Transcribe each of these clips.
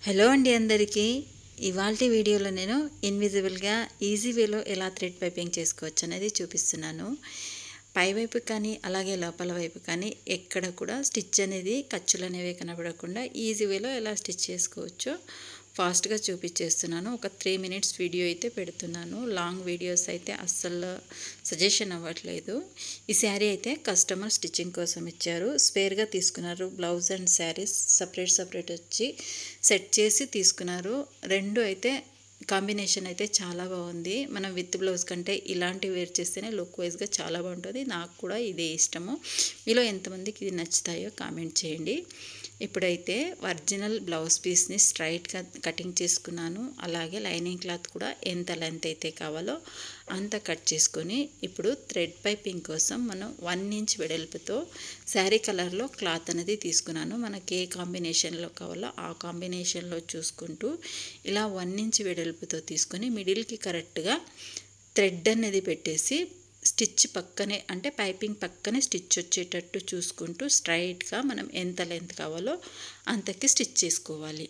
Hello అండి అందరికీ ఇవాల్టి వీడియోలో నేను ఇన్విజిబుల్గా ఈజీ వేలో ఎలా థ్రెడ్ పైపింగ్ చేసుకోవచ్చు అనేది చూపిస్తున్నాను. పై వైపు కానీ అలాగే లోపల వైపు కానీ ఎక్కడ కూడా స్టిచ్ అనేది ఖర్చులు అనేవి కనబడకుండా ఈజీ వేలో ఎలా స్టిచ్ చేసుకోవచ్చో ఫాస్ట్గా చూపించేస్తున్నాను. ఒక 3 minutes వీడియో అయితే పెడుతున్నాను. లాంగ్ వీడియోస్ అయితే అస్సలు సజెషన్ అవ్వట్లేదు. ఈ శారీ అయితే కస్టమర్ స్టిచ్చింగ్ కోసం ఇచ్చారు. స్పేర్గా తీసుకున్నారు. బ్లౌజ్ అండ్ శారీస్ సపరేట్ వచ్చి సెట్ చేసి తీసుకున్నారు. రెండు అయితే కాంబినేషన్ అయితే చాలా బాగుంది. మనం విత్ బ్లౌజ్ కంటే ఇలాంటి వేర్ చేస్తేనే లుక్ వైజ్గా చాలా బాగుంటుంది. నాకు కూడా ఇదే ఇష్టము. మీలో ఎంతమందికి ఇది నచ్చుతాయో కామెంట్ చేయండి. ఇప్పుడైతే ఒరిజినల్ బ్లౌజ్ పీస్ని స్ట్రైట్గా కటింగ్ చేసుకున్నాను. అలాగే లైనింగ్ క్లాత్ కూడా ఎంత లెంత్ అయితే కావాలో అంత కట్ చేసుకొని ఇప్పుడు థ్రెడ్ పైపింగ్ కోసం మనం 1 inch వెడల్పుతో శారీ కలర్లో క్లాత్ అనేది తీసుకున్నాను. మనకి ఏ కాంబినేషన్లో కావాలో ఆ కాంబినేషన్లో చూసుకుంటూ ఇలా 1 inch వెడల్పుతో తీసుకొని మిడిల్కి కరెక్ట్గా థ్రెడ్ అనేది పెట్టేసి స్టిచ్ పక్కనే అంటే పైపింగ్ పక్కనే స్టిచ్ వచ్చేటట్టు చూసుకుంటూ స్ట్రైట్గా మనం ఎంత లెంత్ కావాలో అంతకి స్టిచ్ చేసుకోవాలి.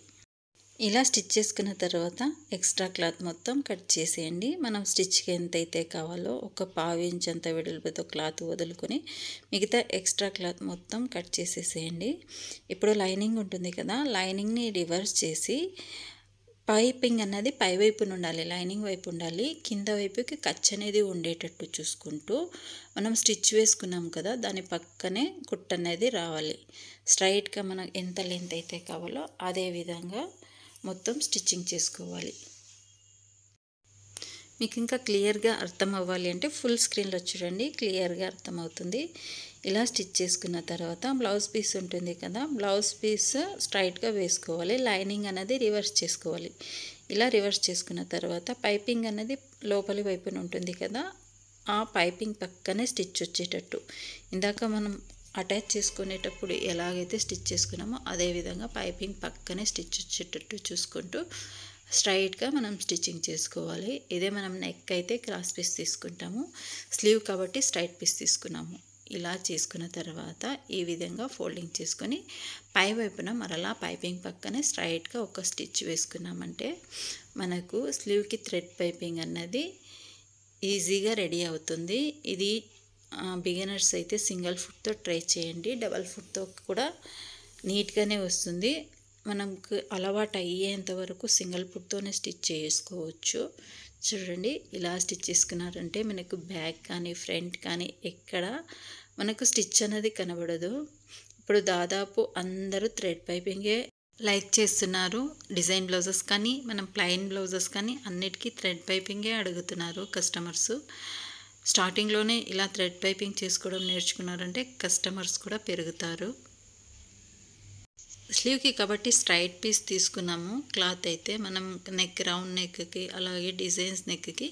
ఇలా స్టిచ్ చేసుకున్న తర్వాత ఎక్స్ట్రా క్లాత్ మొత్తం కట్ చేసేయండి. మనం స్టిచ్కి ఎంతైతే కావాలో ఒక 1/2 inch అంత వెడల్పుతో క్లాత్ వదులుకొని మిగతా ఎక్స్ట్రా క్లాత్ మొత్తం కట్ చేసేసేయండి. ఇప్పుడు లైనింగ్ ఉంటుంది కదా, లైనింగ్ని రివర్స్ చేసి పైపింగ్ అన్నది పై వైపున ఉండాలి, లైనింగ్ వైపు ఉండాలి. కింద వైపుకి ఖర్చు అనేది ఉండేటట్టు చూసుకుంటూ మనం స్టిచ్ వేసుకున్నాం కదా, దాని పక్కనే కుట్టు అనేది రావాలి. స్ట్రైట్గా మనం ఎంత లెంత్ అయితే కావాలో అదే విధంగా మొత్తం స్టిచ్చింగ్ చేసుకోవాలి. మీకు ఇంకా క్లియర్గా అర్థం అవ్వాలి అంటే ఫుల్ స్క్రీన్లో చూడండి, క్లియర్గా అర్థమవుతుంది. ఇలా స్టిచ్ చేసుకున్న తర్వాత బ్లౌజ్ పీస్ ఉంటుంది కదా, బ్లౌజ్ పీస్ స్ట్రైట్గా వేసుకోవాలి. లైనింగ్ అనేది రివర్స్ చేసుకోవాలి. ఇలా రివర్స్ చేసుకున్న తర్వాత పైపింగ్ అనేది లోపలి వైపున ఉంటుంది కదా, ఆ పైపింగ్ పక్కనే స్టిచ్ వచ్చేటట్టు ఇందాక మనం అటాచ్ చేసుకునేటప్పుడు ఎలాగైతే స్టిచ్ చేసుకున్నామో అదేవిధంగా పైపింగ్ పక్కనే స్టిచ్ వచ్చేటట్టు చూసుకుంటూ స్ట్రైట్గా మనం స్టిచ్చింగ్ చేసుకోవాలి. ఇదే మనం నెక్ అయితే క్రాస్ పీస్ తీసుకుంటాము, స్లీవ్ కాబట్టి స్ట్రైట్ పీస్ తీసుకున్నాము. ఇలా చేసుకున్న తర్వాత ఈ విధంగా ఫోల్డింగ్ చేసుకొని పై వైపున మరలా పైపింగ్ పక్కనే స్ట్రైట్గా ఒక స్టిచ్ వేసుకున్నామంటే మనకు స్లీవ్కి థ్రెడ్ పైపింగ్ అన్నది ఈజీగా రెడీ అవుతుంది. ఇది బిగినర్స్ అయితే సింగిల్ ఫుట్తో ట్రై చేయండి, డబల్ ఫుట్తో కూడా నీట్గానే వస్తుంది. మనకు అలవాటు అయ్యేంత వరకు సింగిల్ ఫుట్తోనే స్టిచ్ చేసుకోవచ్చు. చూడండి, ఇలా స్టిచ్ చేసుకున్నారంటే మనకు బ్యాక్ కానీ ఫ్రంట్ కానీ ఎక్కడ మనకు స్టిచ్ అనేది కనబడదు. ఇప్పుడు దాదాపు అందరూ థ్రెడ్ పైపింగే లైక్ చేస్తున్నారు. డిజైన్ బ్లౌజెస్ కానీ మనం ప్లెయిన్ బ్లౌజెస్ కానీ అన్నిటికీ థ్రెడ్ పైపింగే అడుగుతున్నారు కస్టమర్స్. స్టార్టింగ్లోనే ఇలా థ్రెడ్ పైపింగ్ చేసుకోవడం నేర్చుకున్నారంటే కస్టమర్స్ కూడా పెరుగుతారు. స్లీవ్కి కాబట్టి స్ట్రైట్ పీస్ తీసుకున్నాము. క్లాత్ అయితే మనం నెక్ రౌండ్ నెక్కి అలాగే డిజైన్స్ నెక్కి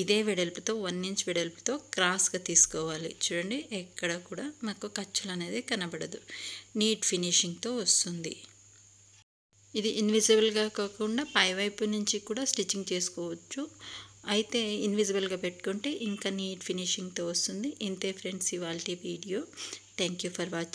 ఇదే వెడల్పుతో 1 inch వెడల్పుతో క్రాస్గా తీసుకోవాలి. చూడండి, ఎక్కడ కూడా మాకు ఖర్చులు అనేది కనబడదు, నీట్ ఫినిషింగ్తో వస్తుంది. ఇది ఇన్విజిబుల్గా కాకుండా పై వైపు నుంచి కూడా స్టిచ్చింగ్ చేసుకోవచ్చు. అయితే ఇన్విజిబుల్గా పెట్టుకుంటే ఇంకా నీట్ ఫినిషింగ్తో వస్తుంది. ఇంతే ఫ్రెండ్స్ ఇవాల్టి video. Thank you for watching.